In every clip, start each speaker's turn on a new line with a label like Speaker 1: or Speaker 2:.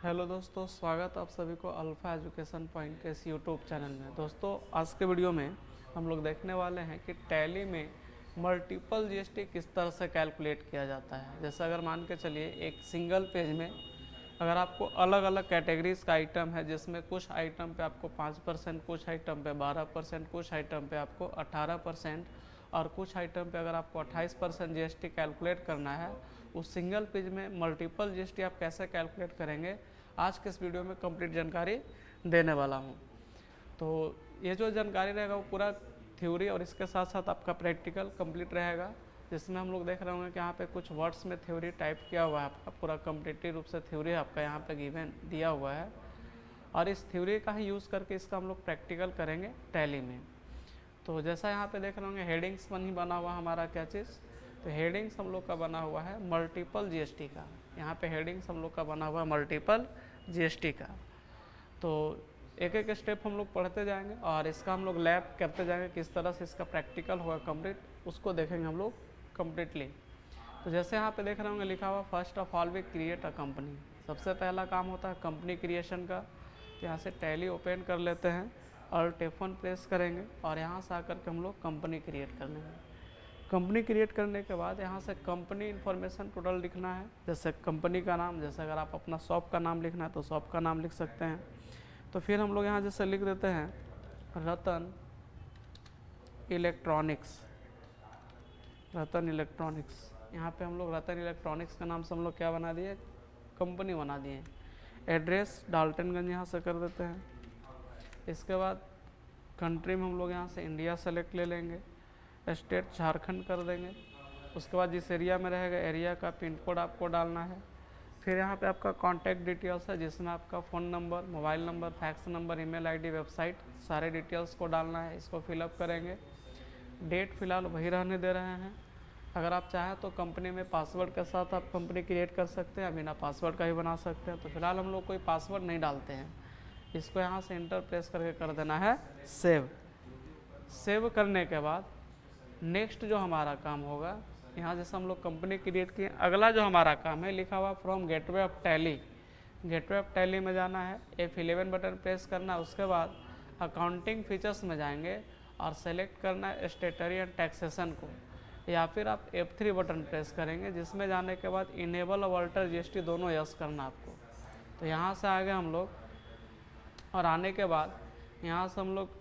Speaker 1: Hello दोस्तों, स्वागत आप सभी को अल्फ़ा एजुकेशन पॉइंट के इस यूट्यूब चैनल में। दोस्तों, आज के वीडियो में हम लोग देखने वाले हैं कि टैली में मल्टीपल जीएसटी किस तरह से कैलकुलेट किया जाता है। जैसे अगर मान के चलिए एक सिंगल पेज में अगर आपको अलग अलग कैटेगरीज का आइटम है, जिसमें कुछ आइटम पे आपको 5%, कुछ आइटम पे 12%, कुछ आइटम पे आपको 18% और कुछ आइटम पे अगर आपको 28% जीएसटी कैलकुलेट करना है, उस सिंगल पेज में मल्टीपल जीएसटी आप कैसे कैलकुलेट करेंगे, आज के इस वीडियो में कंप्लीट जानकारी देने वाला हूँ। तो ये जो जानकारी रहेगा वो पूरा थ्योरी और इसके साथ साथ आपका प्रैक्टिकल कंप्लीट रहेगा, जिसमें हम लोग देख रहे होंगे कि यहाँ पे कुछ वर्ड्स में थ्योरी टाइप किया हुआ है। आपका पूरा कम्प्लीटली रूप से थ्योरी आपका यहाँ पे गिवन दिया हुआ है और इस थ्योरी का ही यूज़ करके इसका हम लोग प्रैक्टिकल करेंगे टैली में। तो जैसा यहाँ पे देख रहे होंगे हेडिंग्स नहीं बना हुआ हमारा क्या चीज़, तो हेडिंग्स हम लोग का बना हुआ है मल्टीपल जीएसटी का। यहाँ पे हेडिंग्स हम लोग का बना हुआ है मल्टीपल जीएसटी का। तो एक एक स्टेप हम लोग पढ़ते जाएंगे और इसका हम लोग लैब करते जाएंगे, किस तरह से इसका प्रैक्टिकल होगा कंप्लीट, उसको देखेंगे हम लोग कम्प्लीटली। तो जैसे यहाँ पे देख रहे होंगे लिखा हुआ first of all we create a company. सबसे पहला काम होता है कंपनी क्रिएशन का। तो यहाँ से टैली ओपन कर लेते हैं और टेफन प्रेस करेंगे और यहाँ से आकर के हम लोग कंपनी क्रिएट कर लेंगे। कंपनी क्रिएट करने के बाद यहाँ से कंपनी इन्फॉर्मेशन टोटल लिखना है। जैसे कंपनी का नाम, जैसे अगर आप अपना शॉप का नाम लिखना है तो शॉप का नाम लिख सकते हैं। तो फिर हम लोग यहाँ जैसे लिख देते हैं रतन इलेक्ट्रॉनिक्स। रतन इलेक्ट्रॉनिक्स, यहाँ पे हम लोग रतन इलेक्ट्रॉनिक्स का नाम से हम लोग क्या बना दिए, कंपनी बना दिए। एड्रेस डाल्टनगंज यहाँ से कर देते हैं। इसके बाद कंट्री में हम लोग यहाँ से इंडिया सेलेक्ट ले लेंगे, स्टेट झारखंड कर देंगे। उसके बाद जिस एरिया में रहेगा एरिया का पिन कोड आपको डालना है। फिर यहाँ पे आपका कॉन्टैक्ट डिटेल्स है, जिसमें आपका phone number, mobile number, fax number, email ID, website, सारे डिटेल्स को डालना है। इसको फिलअप करेंगे। डेट फ़िलहाल वही रहने दे रहे हैं। अगर आप चाहें तो कंपनी में पासवर्ड के साथ आप कंपनी क्रिएट कर सकते हैं, बिना पासवर्ड का ही बना सकते हैं। तो फिलहाल हम लोग कोई पासवर्ड नहीं डालते हैं। इसको यहाँ से इंटर प्रेस करके कर देना है सेव। सेव करने के बाद नेक्स्ट जो हमारा काम होगा, यहाँ जैसे हम लोग कंपनी क्रिएट किए, अगला जो हमारा काम है लिखा हुआ from gateway of tally. Gateway of tally में जाना है, F11 बटन प्रेस करना है। उसके बाद अकाउंटिंग फीचर्स में जाएंगे और सेलेक्ट करना है स्टेटरी एंड टैक्सेशन को, या फिर आप F3 बटन प्रेस करेंगे, जिसमें जाने के बाद इनेबल और अल्टर जीएसटी दोनों यस करना आपको। तो यहाँ से आ गए हम लोग और आने के बाद यहाँ से हम लोग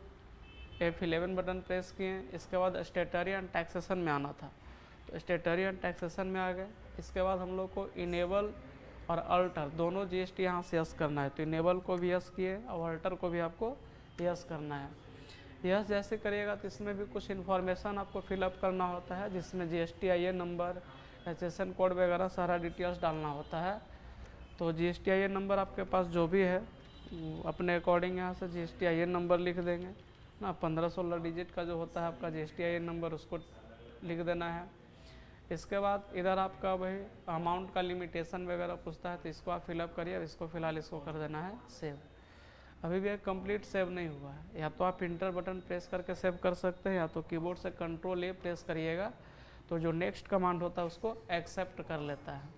Speaker 1: F11 बटन प्रेस किए। इसके बाद स्टेटरी एंड टैक्सेशन में आना था, तो स्टेटरी एंड टैक्सेशन में आ गए। इसके बाद हम लोग को इनेबल और अल्टर दोनों जीएसटी यहाँ से यस करना है। तो इनेबल को भी यस किए और अल्टर को भी आपको यस करना है। यस जैसे करिएगा तो इसमें भी कुछ इन्फॉर्मेशन आपको फिलअप करना होता है, जिसमें GSTIN नंबर, एचएसएन कोड वगैरह सारा डिटेल्स डालना होता है। तो GSTIN नंबर आपके पास जो भी है अपने अकॉर्डिंग यहाँ से GSTIN नंबर लिख देंगे ना। 15-16 डिजिट का जो होता है आपका GSTIN नंबर, उसको लिख देना है। इसके बाद इधर आपका वही अमाउंट का लिमिटेशन वगैरह पूछता है, तो इसको आप फिलअप करिए। इसको फिलहाल इसको कर देना है सेव। अभी भी एक कंप्लीट सेव नहीं हुआ है। या तो आप इंटर बटन प्रेस करके सेव कर सकते हैं, या तो कीबोर्ड से Ctrl+A प्रेस करिएगा तो जो नेक्स्ट कमांड होता है उसको एक्सेप्ट कर लेता है।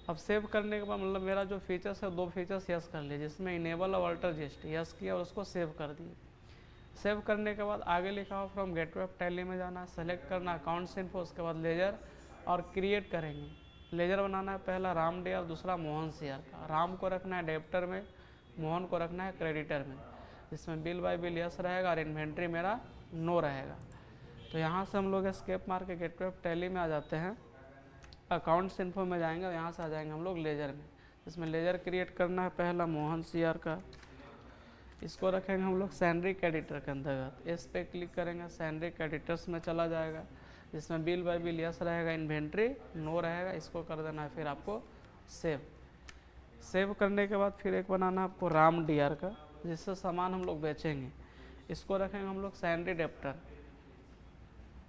Speaker 1: अब सेव करने के बाद मतलब मेरा जो फीचर्स है, 2 फीचर्स यस कर लिए, जिसमें इनेबल और अल्टर जीएसटी यस किया और उसको सेव कर दिए। सेव करने के बाद आगे लिखा हुआ फ्रॉम गेटवे ऑफ टैली में जाना, सेलेक्ट करना अकाउंट्स इन्फो, उसके बाद लेजर और क्रिएट करेंगे। लेजर बनाना है पहला राम डे और दूसरा मोहन शेयर का। राम को रखना है डेबिटर में, मोहन को रखना है क्रेडिटर में, जिसमें बिल बाय बिल यस रहेगा और इन्वेंट्री मेरा नो रहेगा। तो यहाँ से हम लोग एस्केप मार के गेटवे ऑफ टैली में आ जाते हैं, अकाउंट्स इन्फो में जाएंगे और यहाँ से आ जाएंगे हम लोग लेजर में, जिसमें लेजर क्रिएट करना है पहला मोहन शेयर का। इसको रखेंगे हम लोग सैलरी क्रेडिटर के अंतर्गत। इस पे क्लिक करेंगे, सैलरी क्रेडिटर्स में चला जाएगा, जिसमें बिल बाय बिल यस रहेगा, इन्वेंट्री नो रहेगा। इसको कर देना है फिर आपको सेव। सेव करने के बाद फिर एक बनाना है आपको राम डीआर का, जिससे सामान हम लोग बेचेंगे। इसको रखेंगे हम लोग सैलरी डेप्टर,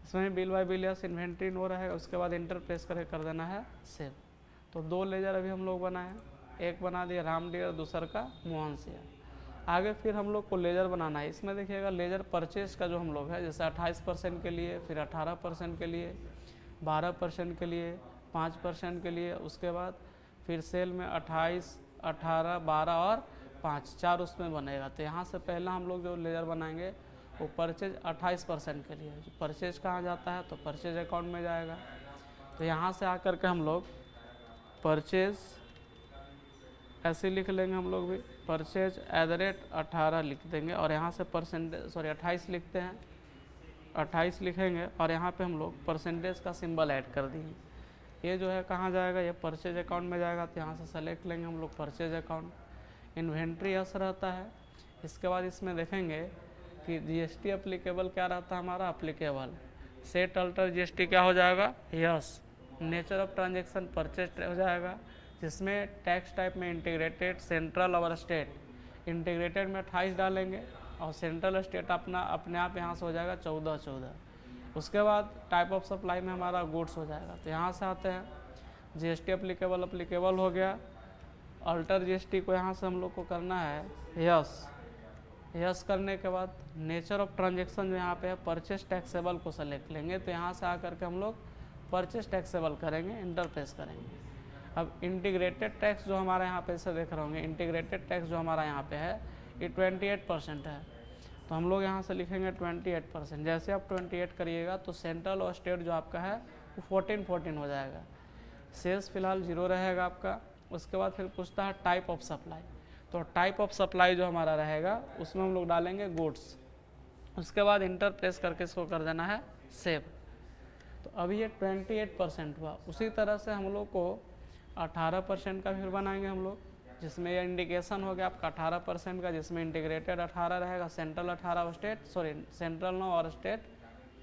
Speaker 1: इसमें bill by bill yes, inventory no रहेगा। उसके बाद इंटर प्रेस करके कर देना है सेव। तो 2 लेजर अभी हम लोग बनाए हैं, एक बना दिया राम डीआर, दूसरा का मोहन शेयर। आगे फिर हम लोग को लेजर बनाना है। इसमें देखिएगा लेजर परचेज का जो हम लोग है, जैसे 28% के लिए, फिर 18% के लिए, 12% के लिए, 5% के लिए, उसके बाद फिर सेल में 28, 18, 12 और 5 4 उसमें बनेगा। तो यहाँ से पहला हम लोग जो लेजर बनाएंगे वो परचेज 28% के लिए। परचेज कहाँ जाता है, तो परचेज अकाउंट में जाएगा। तो यहाँ से आकर के हम लोग परचेज ऐसे लिख लेंगे हम लोग भी, परचेज @18 लिख देंगे और यहाँ से परसेंटेज 28 लिखते हैं, 28 लिखेंगे और यहाँ पे हम लोग परसेंटेज का सिंबल ऐड कर दिए। ये जो है कहाँ जाएगा, ये परचेज अकाउंट में जाएगा। तो यहाँ से सेलेक्ट लेंगे हम लोग परचेज अकाउंट। इन्वेंट्री यस रहता है। इसके बाद इसमें देखेंगे कि जीएसटी अप्लीकेबल क्या रहता है हमारा, अप्लीकेबल। सेट अल्टर जीएसटी क्या हो जाएगा, yes. Nature of transaction purchase हो जाएगा, जिसमें टैक्स टाइप में इंटीग्रेटेड, सेंट्रल और स्टेट। इंटीग्रेटेड में 28 डालेंगे और सेंट्रल स्टेट अपने आप यहाँ से हो जाएगा 14। उसके बाद टाइप ऑफ सप्लाई में हमारा गुड्स हो जाएगा। तो यहाँ से आते हैं जीएसटी अप्लीकेबल हो गया। अल्टर जीएसटी को यहाँ से हम लोग को करना है यस करने के बाद नेचर ऑफ ट्रांजेक्शन जो यहाँ पे है परचेस टैक्सेबल को सेलेक्ट लेंगे। तो यहाँ से आकर के हम लोग परचेस टैक्सेबल करेंगे, इंटर प्रेस करेंगे। अब इंटीग्रेटेड टैक्स जो हमारा यहाँ पे से देख रहे होंगे, इंटीग्रेटेड टैक्स जो हमारा यहाँ पे है ये 28% है। तो हम लोग यहाँ से लिखेंगे 28%। जैसे आप 28 करिएगा तो सेंट्रल और स्टेट जो आपका है वो 14 हो जाएगा। सेल्स फिलहाल 0 रहेगा आपका। उसके बाद फिर पूछता है टाइप ऑफ सप्लाई। तो टाइप ऑफ सप्लाई जो हमारा रहेगा उसमें हम लोग डालेंगे गुड्स। उसके बाद इंटर प्रेस करके इसको कर देना है सेव। तो अभी ये 28% हुआ। उसी तरह से हम लोग को 18% का फिर बनाएंगे हम लोग, जिसमें यह इंडिकेशन हो गया आपका 18% का, जिसमें इंटीग्रेटेड 18 रहेगा, सेंट्रल 18 और सेंट्रल 9 और स्टेट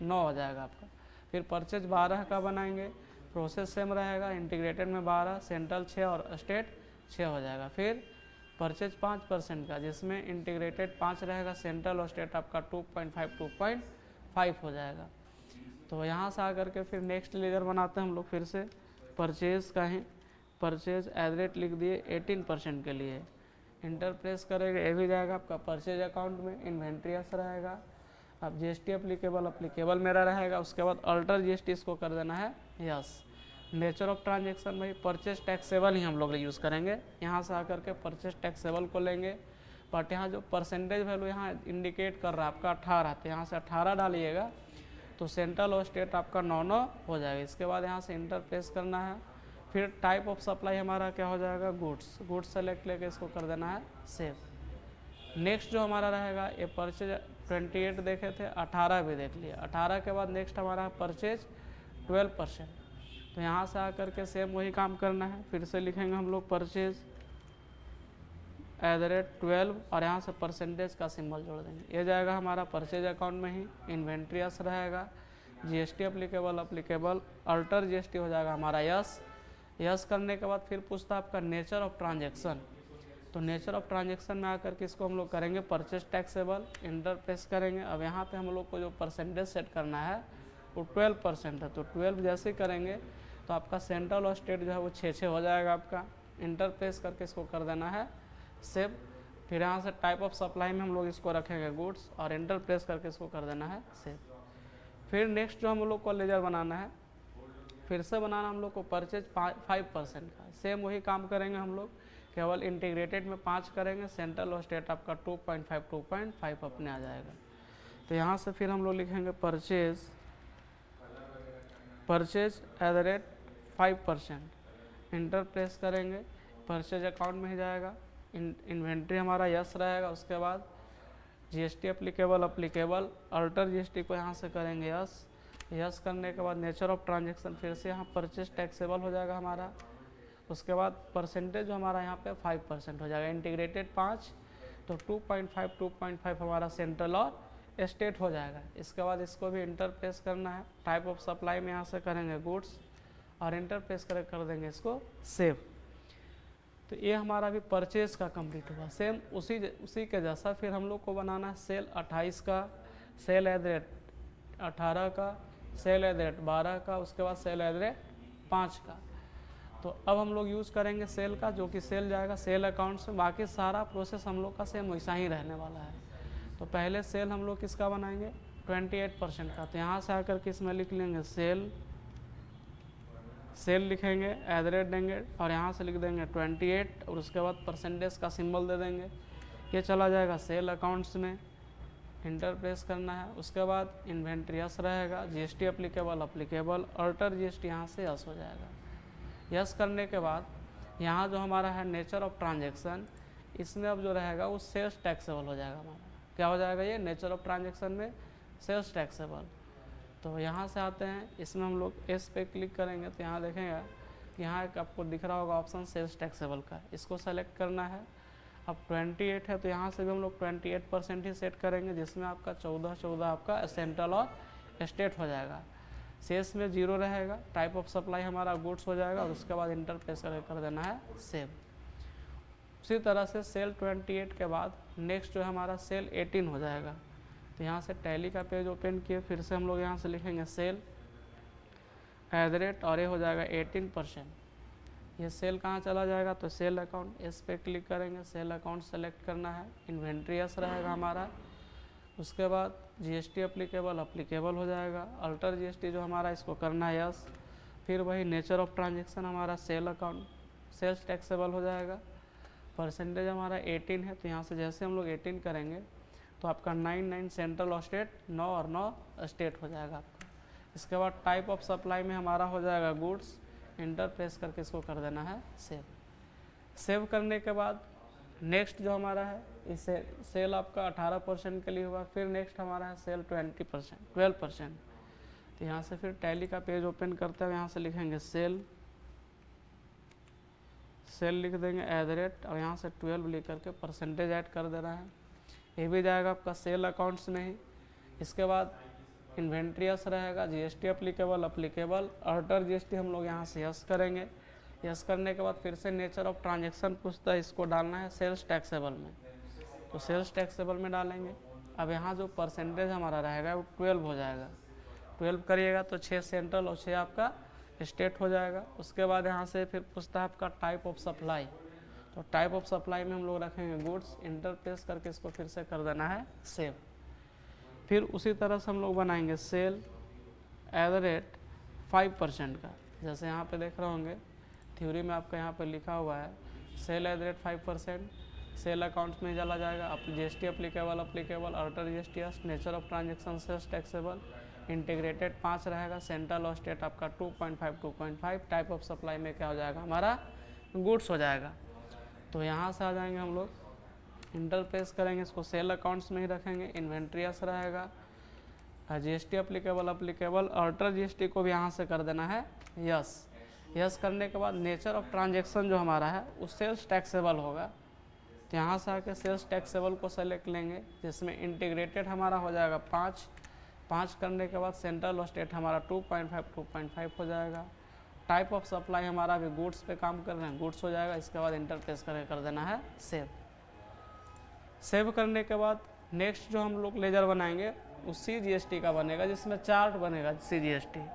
Speaker 1: 9 हो जाएगा आपका। फिर परचेज 12 का बनाएंगे, प्रोसेस सेम रहेगा, इंटीग्रेटेड में 12, सेंट्रल 6 और स्टेट 6 हो जाएगा। फिर परचेज 5% का, जिसमें इंटीग्रेटेड 5 रहेगा, सेंट्रल और स्टेट आपका 2.5 हो जाएगा। तो यहाँ से आकर के फिर नेक्स्ट लेजर बनाते हैं हम लोग फिर से। परचेज का ही परचेज @ लिख दिए 18% के लिए, इंटर प्रेस करेंगे, ये भी जाएगा आपका परचेज अकाउंट में। इन्वेंट्री यस रहेगा। अब जीएसटी अप्लीकेबल मेरा रहेगा। उसके बाद अल्टर जीएसटी इसको कर देना है यस। नेचर ऑफ ट्रांजेक्शन भाई परचेज टैक्सेबल ही हम लोग यूज़ करेंगे। यहाँ से आकर के परचेज टैक्सेबल को लेंगे, बट यहाँ जो परसेंटेज वैल्यू यहाँ इंडिकेट कर रहा है आपका 18, तो यहाँ से 18 डालिएगा तो सेंट्रल और स्टेट आपका 9 हो जाएगा। इसके बाद यहाँ से इंटर प्रेस करना है। फिर टाइप ऑफ सप्लाई हमारा क्या हो जाएगा, गुड्स सेलेक्ट लेके इसको कर देना है सेव। नेक्स्ट जो हमारा रहेगा ये परचेज 28 देखे थे, 18 भी देख लिया। 18 के बाद नेक्स्ट हमारा परचेज 12%। तो यहाँ से आकर के सेम वही काम करना है। फिर से लिखेंगे हम लोग परचेज @12 और यहाँ से परसेंटेज का सिंबल जोड़ देंगे। ये जाएगा हमारा परचेज अकाउंट में ही। इन्वेंट्री यस रहेगा। जीएसटी अप्लीकेबल अल्टर जीएसटी हो जाएगा हमारा यस करने के बाद फिर पूछता है आपका नेचर ऑफ ट्रांजेक्शन। तो नेचर ऑफ ट्रांजेक्शन में आकर के इसको हम लोग करेंगे परचेज टैक्सेबल, इंटर प्रेस करेंगे। अब यहाँ पे हम लोग को जो परसेंटेज सेट करना है वो 12% है। तो 12 जैसे ही करेंगे तो आपका सेंट्रल और स्टेट जो है वो 6 हो जाएगा आपका। इंटर प्रेस करके इसको कर देना है सेव। फिर यहाँ से टाइप ऑफ सप्लाई में हम लोग इसको रखेंगे गुड्स और इंटर प्रेस करके इसको कर देना है सेव। फिर नेक्स्ट जो हम लोग को लेजर बनाना है, फिर से बनाना हम लोग को परचेज 5% का। सेम वही काम करेंगे हम लोग, केवल इंटीग्रेटेड में 5 करेंगे, सेंट्रल और स्टेट आपका 2.5 अपने आ जाएगा। तो यहाँ से फिर हम लोग लिखेंगे परचेज @5%, इंटर प्रेस करेंगे, परचेज अकाउंट में ही जाएगा। इन्वेंट्री हमारा यस रहेगा। उसके बाद जीएसटी अप्लीकेबल अल्टर जीएसटी को यहाँ से करेंगे यस करने के बाद नेचर ऑफ ट्रांजेक्शन फिर से यहाँ परचेज टैक्सेबल हो जाएगा हमारा। उसके बाद परसेंटेज जो हमारा यहाँ पे 5% हो जाएगा। इंटीग्रेटेड 5 तो 2.5 हमारा सेंट्रल और स्टेट हो जाएगा। इसके बाद इसको भी इंटर प्रेस करना है। टाइप ऑफ सप्लाई में यहाँ से करेंगे गुड्स और इंटर प्रेस कर देंगे इसको सेव। तो ये हमारा भी परचेज का कंप्लीट हुआ। सेम उसी के जैसा फिर हम लोग को बनाना है सेल 28 का, सेल @18 का, सेल @12 का, उसके बाद सेल @5 का। तो अब हम लोग यूज़ करेंगे सेल का, जो कि सेल जाएगा सेल अकाउंट से। बाकी सारा प्रोसेस हम लोग का सेम वैसा ही रहने वाला है। तो पहले सेल हम लोग किसका बनाएंगे, 28% का। तो यहाँ से आकर के इसमें लिख लेंगे सेल सेल लिखेंगे, एट द रेट देंगे और यहाँ से लिख देंगे 28 और उसके बाद परसेंटेज का सिंबल दे देंगे। ये चला जाएगा सेल अकाउंट्स में, इंटर प्रेस करना है। उसके बाद इन्वेंट्री यस रहेगा, GST applicable applicable, alter GST यहाँ से यस हो जाएगा। यस करने के बाद यहाँ जो हमारा है नेचर ऑफ ट्रांजेक्शन, इसमें अब जो रहेगा वो सेल्स टैक्सेबल हो जाएगा हमारा। क्या हो जाएगा ये नेचर ऑफ ट्रांजेक्शन में सेल्स टैक्सेबल। तो यहाँ से आते हैं, इसमें हम लोग एस पे क्लिक करेंगे तो यहाँ देखेंगे कि यहाँ एक आपको दिख रहा होगा ऑप्शन सेल्स टैक्सेबल का, इसको सेलेक्ट करना है। अब 28 है तो यहाँ से भी हम लोग 28% ही सेट करेंगे, जिसमें आपका 14 आपका सेंट्रल और स्टेट हो जाएगा। सेल्स में 0 रहेगा, टाइप ऑफ सप्लाई हमारा गुड्स हो जाएगा और उसके बाद इंटर प्रेस कर देना है सेव। उसी तरह से सेल 28 के बाद नेक्स्ट जो हमारा सेल 18 हो जाएगा। तो यहाँ से टैली का पेज ओपन किए, फिर से हम लोग यहाँ से लिखेंगे सेल एट द रेट और ये हो जाएगा 18%। ये सेल कहाँ चला जाएगा तो सेल अकाउंट, इस पे क्लिक करेंगे, सेल अकाउंट सेलेक्ट करना है, इन्वेंट्री यस रहेगा हमारा। उसके बाद जीएसटी अप्लीकेबल हो जाएगा, अल्टर जीएसटी जो हमारा इसको करना है यस। फिर वही नेचर ऑफ ट्रांजेक्शन हमारा सेल अकाउंट सेल्स टैक्सेबल हो जाएगा। परसेंटेज हमारा 18 है तो यहाँ से जैसे हम लोग 18 करेंगे तो आपका 9 सेंट्रल और स्टेट, 9 और 9 स्टेट हो जाएगा आपका। इसके बाद टाइप ऑफ सप्लाई में हमारा हो जाएगा गुड्स, इंटर प्रेस करके इसको कर देना है सेव। सेव करने के बाद नेक्स्ट जो हमारा है इसे सेल आपका 18% के लिए हुआ। फिर नेक्स्ट हमारा है सेल 12%। तो यहाँ से फिर टैली का पेज ओपन करते हुए यहाँ से लिखेंगे सेल लिख देंगे एट द रेट और यहाँ से 12 लिख करके परसेंटेज ऐड कर देना है। ये भी जाएगा आपका सेल अकाउंट्स में ही। इसके बाद इन्वेंट्री यस रहेगा, जीएसटी अप्लीकेबल अल्टर जीएसटी हम लोग यहाँ से यस करेंगे। यस करने के बाद फिर से नेचर ऑफ ट्रांजेक्शन पूछता है, इसको डालना है सेल्स टैक्सेबल में, तो सेल्स टैक्सेबल में डालेंगे। अब यहाँ जो परसेंटेज हमारा रहेगा वो 12 हो जाएगा। 12 करिएगा तो 6 सेंट्रल और 6 आपका स्टेट हो जाएगा। उसके बाद यहाँ से फिर पूछता है आपका टाइप ऑफ सप्लाई, तो टाइप ऑफ सप्लाई में हम लोग रखेंगे गुड्स, इंटर प्रेस करके इसको फिर से कर देना है सेव। फिर उसी तरह से हम लोग बनाएंगे सेल एट द रेट 5% का, जैसे यहाँ पे देख रहे होंगे थ्योरी में आपका यहाँ पे लिखा हुआ है sale at the rate 5%। Sale accounts में चला जाएगा, GST applicable alter GST, nature of transaction sales taxable, integrated 5 रहेगा, सेंट्रल और स्टेट आपका 2.5। टाइप ऑफ सप्लाई में क्या हो जाएगा हमारा गुड्स हो जाएगा। तो यहाँ से आ जाएंगे हम लोग, इंटर प्रेस करेंगे, इसको सेल अकाउंट्स में ही रखेंगे, इन्वेंट्री यस रहेगा, जीएसटी अप्लीकेबल अल्टर जीएसटी को भी यहाँ से कर देना है यस। यस करने के बाद नेचर ऑफ ट्रांजेक्शन जो हमारा है वो सेल्स टैक्सेबल होगा। तो यहाँ से आके सेल्स टैक्सेबल को सेलेक्ट लेंगे, जिसमें इंटीग्रेटेड हमारा हो जाएगा 5 करने के बाद सेंट्रल और स्टेट हमारा 2.5 हो जाएगा। टाइप ऑफ सप्लाई हमारा भी गुड्स पे काम कर रहे हैं, गुड्स हो जाएगा। इसके बाद इंटर प्रेस करके कर देना है सेव। सेव करने के बाद नेक्स्ट जो हम लोग लेजर बनाएंगे वो CGST का बनेगा, जिसमें चार्ट बनेगा CGST।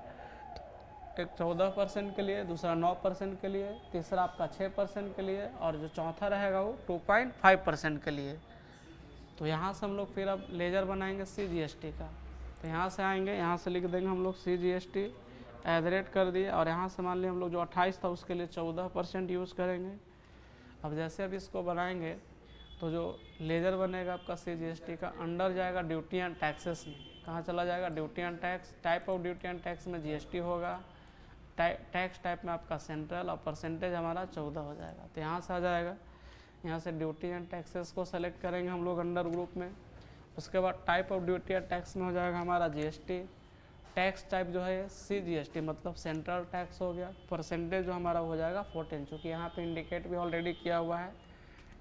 Speaker 1: एक 14% के लिए, दूसरा 9% के लिए, तीसरा आपका 6% के लिए और जो चौथा रहेगा वो 2.5% के लिए। तो यहाँ से हम लोग फिर अब लेजर बनाएंगे CGST का। तो यहाँ से आएंगे, यहाँ से लिख देंगे हम लोग CGST एट द रेट कर दिए और यहाँ से मान लिया हम लोग जो 28 था उसके लिए 14% यूज़ करेंगे। अब जैसे अब इसको बनाएंगे तो जो लेजर बनेगा आपका CGST का अंडर जाएगा ड्यूटी एंड टैक्सेस में। कहाँ चला जाएगा duty and tax, type of duty and tax में GST होगा, टैक्स टाइप में आपका सेंट्रल और परसेंटेज हमारा 14 हो जाएगा। तो यहाँ से आ जाएगा, यहाँ से ड्यूटी एंड टैक्सेस को सेलेक्ट करेंगे हम लोग अंडर ग्रुप में। उसके बाद type of duty and tax में हो जाएगा हमारा GST, टैक्स टाइप जो है CGST मतलब सेंट्रल टैक्स हो गया, परसेंटेज जो हमारा हो जाएगा 14, चूँकि यहाँ पे इंडिकेट भी ऑलरेडी किया हुआ है।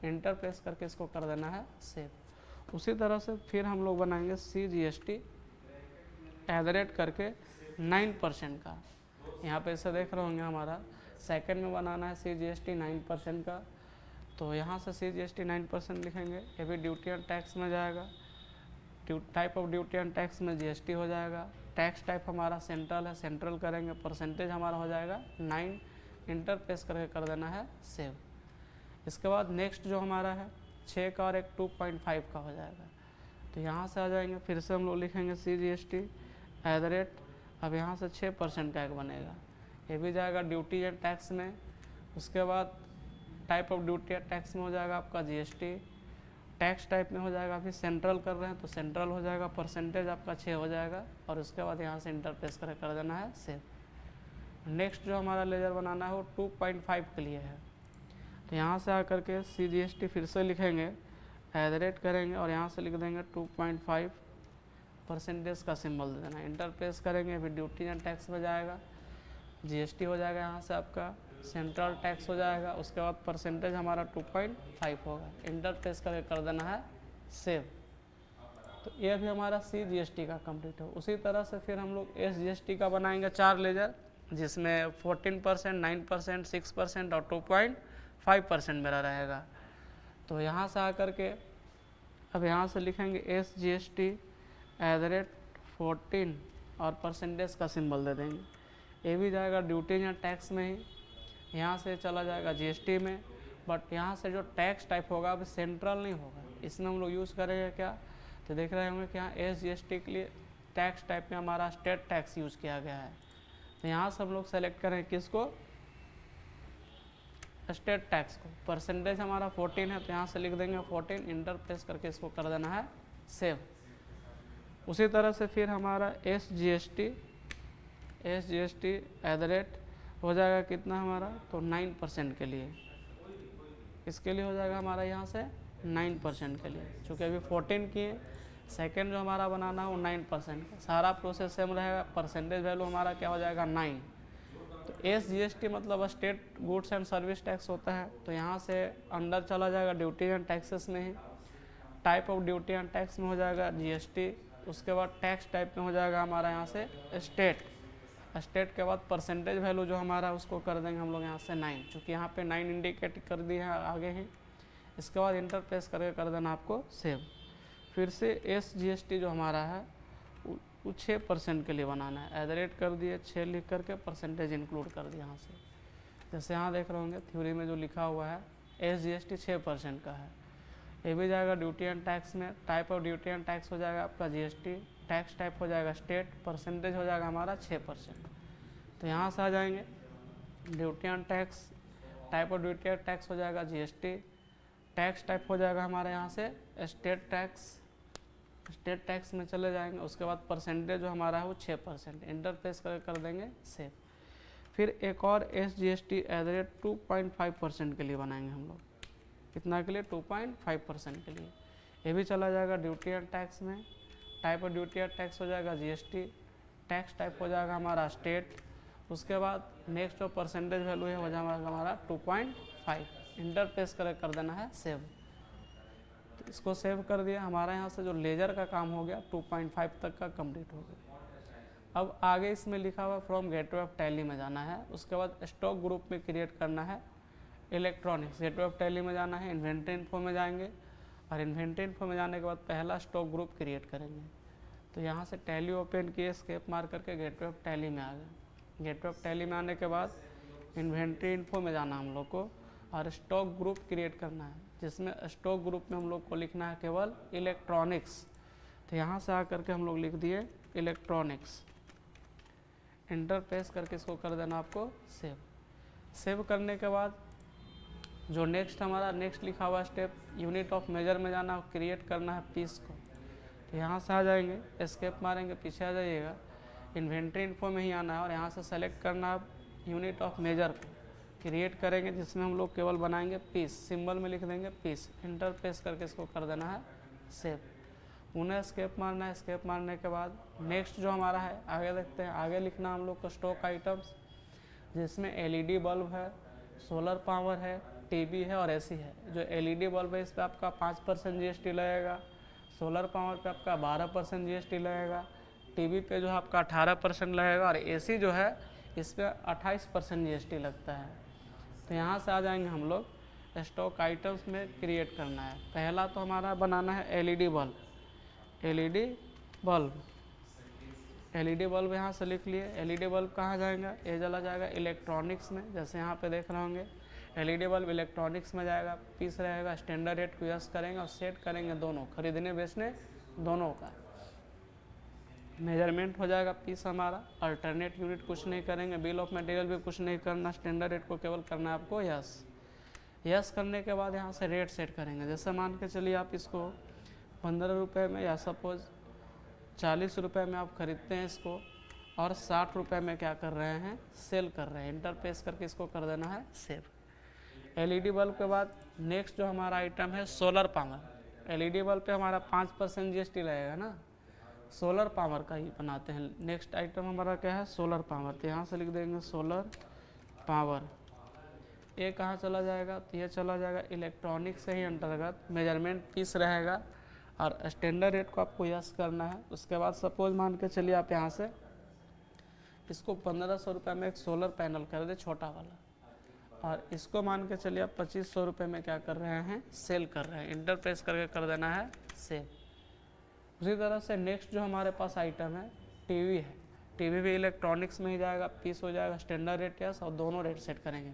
Speaker 1: इंटर प्रेस करके इसको कर देना है सेव। उसी तरह से फिर हम लोग बनाएंगे CGST एट द रेट करके 9% का। यहाँ पे ऐसे देख रहे होंगे हमारा सेकंड में बनाना है CGST 9% का। तो यहाँ से CGST 9% लिखेंगे, ये भी ड्यूटी एंड टैक्स में जाएगा। Type of duty and tax में GST हो जाएगा, टैक्स टाइप हमारा सेंट्रल है, सेंट्रल करेंगे, परसेंटेज हमारा हो जाएगा 9। इंटर प्रेस करके कर देना है सेव। इसके बाद नेक्स्ट जो हमारा है 6 का और एक 2.5 का हो जाएगा। तो यहाँ से आ जाएंगे, फिर से हम लोग लिखेंगे CGST एट द रेट, अब यहाँ से 6% का एक बनेगा, ये भी जाएगा ड्यूटी एंड टैक्स में। उसके बाद type of duty and tax में हो जाएगा आपका जीएसटी। टैक्स टाइप में हो जाएगा, फिर सेंट्रल कर रहे हैं तो सेंट्रल हो जाएगा, परसेंटेज आपका 6 हो जाएगा और उसके बाद यहाँ से इंटरप्रेस कर देना है सेव। नेक्स्ट जो हमारा लेजर बनाना है वो 2.5 के लिए है। तो यहाँ से आकर के CGST फिर से लिखेंगे, @ करेंगे और यहाँ से लिख देंगे 2.5 परसेंटेज का सिंबल दे देना, इंटरप्रेस करेंगे, फिर ड्यूटी एंड टैक्स में जाएगा, जीएसटी हो जाएगा, यहाँ से आपका सेंट्रल टैक्स हो जाएगा, उसके बाद परसेंटेज हमारा 2.5 होगा, इंटरप्रेस करके कर देना है सेव। तो ये भी हमारा CGST का कंप्लीट हो। उसी तरह से फिर हम लोग SGST का बनाएंगे 4 लेजर, जिसमें 14%, 9%, 6% और 2.5% मेरा रहेगा। तो यहाँ से आकर के अब यहाँ से लिखेंगे SGST @ 14 और परसेंटेज का सिंबल दे देंगे। ये भी जाएगा ड्यूटी या टैक्स में ही, यहाँ से चला जाएगा जीएसटी में, बट यहाँ से जो टैक्स टाइप होगा अब सेंट्रल नहीं होगा, इसमें हम लोग यूज़ करेंगे क्या, तो देख रहे होंगे कि यहाँ SGST के लिए टैक्स टाइप में हमारा स्टेट टैक्स यूज़ किया गया है। तो यहाँ से हम लोग सेलेक्ट करें किसको, स्टेट टैक्स को। परसेंटेज हमारा 14 है तो यहाँ से लिख देंगे 14, इंटरप्रेस करके इसको कर देना है सेव। उसी तरह से फिर हमारा SGST @ हो जाएगा कितना हमारा, तो 9% के लिए, इसके लिए हो जाएगा हमारा यहाँ से 9% के लिए, चूँकि अभी 14 किए, सेकेंड जो हमारा बनाना है वो 9% का, सारा प्रोसेस सेम रहेगा, परसेंटेज वैल्यू हमारा क्या हो जाएगा 9। तो SGST मतलब state goods and service tax होता है, तो यहाँ से अंडर चला जाएगा ड्यूटी एंड टैक्सेस में ही, type of duty and tax में हो जाएगा GST, उसके बाद टैक्स टाइप में हो जाएगा हमारा यहाँ से स्टेट के बाद परसेंटेज वैल्यू जो हमारा उसको कर देंगे हम लोग यहाँ से 9, चूँकि यहाँ पे 9 इंडिकेट कर दी है आगे ही। इसके बाद इंटरप्रेस करके कर देना आपको सेव। फिर से SGST जो हमारा है वो 6% के लिए बनाना है, @ कर दिए, 6 लिख करके परसेंटेज इंक्लूड कर दिया यहाँ से। जैसे यहाँ देख रहे होंगे थ्योरी में जो लिखा हुआ है SGST 6% का है। ये भी जाएगा ड्यूटी एंड टैक्स में, type of duty and tax हो जाएगा आपका GST, टैक्स टाइप हो जाएगा स्टेट, परसेंटेज हो जाएगा हमारा 6%। तो यहाँ से आ जाएंगे duty and tax, type of duty and tax हो जाएगा GST, टैक्स टाइप हो जाएगा हमारे यहाँ से स्टेट टैक्स में चले जाएंगे, उसके बाद परसेंटेज जो हमारा है वो 6%, इंटरप्रेस कर देंगे सेव। फिर एक और SGST @ 2.5% के लिए बनाएंगे हम लोग, कितना के लिए, 2.5% के लिए। ये भी चला जाएगा ड्यूटी एंड टैक्स में, type of duty and tax हो जाएगा GST, टैक्स टाइप हो जाएगा हमारा स्टेट, उसके बाद नेक्स्ट जो परसेंटेज वैल्यू है हो जाएगा हमारा 2.5, इंटरप्रेस कर देना है सेव। तो इसको सेव कर दिया, हमारा यहाँ से जो लेजर का काम हो गया 2.5 तक का कंप्लीट हो गया। अब आगे इसमें लिखा हुआ फ्रॉम गेटवे ऑफ टैली में जाना है, उसके बाद स्टॉक ग्रुप में क्रिएट करना है इलेक्ट्रॉनिक्स, गेटवे ऑफ टैली में जाना है, इन्वेंट्री इन्फो में जाएंगे और इन्वेंट्री इन्फो में जाने के बाद पहला स्टॉक ग्रुप क्रिएट करेंगे। तो यहाँ से टैली ओपन किए, एस्केप मार करके गेटवे ऑफ टैली में आ गए। गेटवे ऑफ टैली में आने के बाद इन्वेंट्री इन्फो में जाना हम लोग को और स्टॉक ग्रुप क्रिएट करना है, जिसमें स्टॉक ग्रुप में हम लोग को लिखना है केवल इलेक्ट्रॉनिक्स। तो यहाँ से आकर के हम लोग लिख दिए इलेक्ट्रॉनिक्स, इंटरप्रेस करके इसको कर देना आपको सेव। सेव करने के बाद जो नेक्स्ट हमारा नेक्स्ट लिखा हुआ स्टेप, यूनिट ऑफ मेजर में जाना, क्रिएट करना है पीस को। तो यहाँ से आ जाएंगे, एस्केप मारेंगे, पीछे आ जाइएगा, इन्वेंट्री इन्फो में ही आना है और यहाँ से सेलेक्ट करना है यूनिट ऑफ मेजर को, क्रिएट करेंगे जिसमें हम लोग केवल बनाएंगे पीस, सिंबल में लिख देंगे पीस, इंटरप्रेस करके इसको कर देना है सेव। उन्हें एस्केप मारना है, एस्केप मारने के बाद नेक्स्ट जो हमारा है आगे देखते हैं। आगे लिखना हम लोग को स्टॉक आइटम्स, जिसमें LED बल्ब है, सोलर पावर है, टीवी है और AC है। जो LED बल्ब है इस पर आपका 5% GST लगेगा, सोलर पावर पे आपका 12% GST लगेगा, टीवी पे जो है आपका 18% लगेगा और AC जो है इस पर 28% GST लगता है। तो यहाँ से आ जाएंगे हम लोग स्टॉक आइटम्स में क्रिएट करना है। पहला तो हमारा बनाना है LED बल्ब, LED बल्ब यहाँ से लिख लिए। LED बल्ब कहाँ जाएगा, ये चला जाएगा इलेक्ट्रॉनिक्स में, जैसे यहाँ पे देख रहे होंगे LED बल्ब इलेक्ट्रॉनिक्स में जाएगा, पीस रहेगा, स्टैंडर्ड रेट को यस करेंगे और सेट करेंगे दोनों, खरीदने बेचने दोनों का। मेजरमेंट हो जाएगा पीस हमारा, अल्टरनेट यूनिट कुछ नहीं करेंगे, बिल ऑफ मटेरियल भी कुछ नहीं करना, स्टैंडर्ड रेट को केवल करना है आपको यस। यस करने के बाद यहाँ से रेट सेट करेंगे। जैसे मान के चलिए आप इसको 15 रुपये में या सपोज 40 रुपये में आप खरीदते हैं इसको, और 60 रुपये में क्या कर रहे हैं, सेल कर रहे हैं। इंटर प्रेस करके इसको कर देना है सेव। एलईडी बल्ब के बाद नेक्स्ट जो हमारा आइटम है सोलर पावर। एलईडी बल्ब पे हमारा 5% जीएसटी लगेगा ना, सोलर पावर का ही बनाते हैं। नेक्स्ट आइटम हमारा क्या है, सोलर पावर। तो यहाँ से लिख देंगे सोलर पावर। ये कहाँ चला जाएगा, तो ये चला जाएगा इलेक्ट्रॉनिक से ही अंतर्गत, मेजरमेंट पीस रहेगा और स्टैंडर्ड रेट को आपको यस करना है। उसके बाद सपोज मान के चलिए आप यहाँ से इसको 1500 रुपये में एक सोलर पैनल कर दे छोटा वाला, और इसको मान के चलिए आप 2500 रुपये में क्या कर रहे हैं, सेल कर रहे हैं। इंटर प्रेस करके कर देना है सेल। उसी तरह से नेक्स्ट जो हमारे पास आइटम है टीवी है। टीवी भी इलेक्ट्रॉनिक्स में ही जाएगा, पीस हो जाएगा, स्टैंडर्ड रेट यस, और दोनों रेट सेट करेंगे,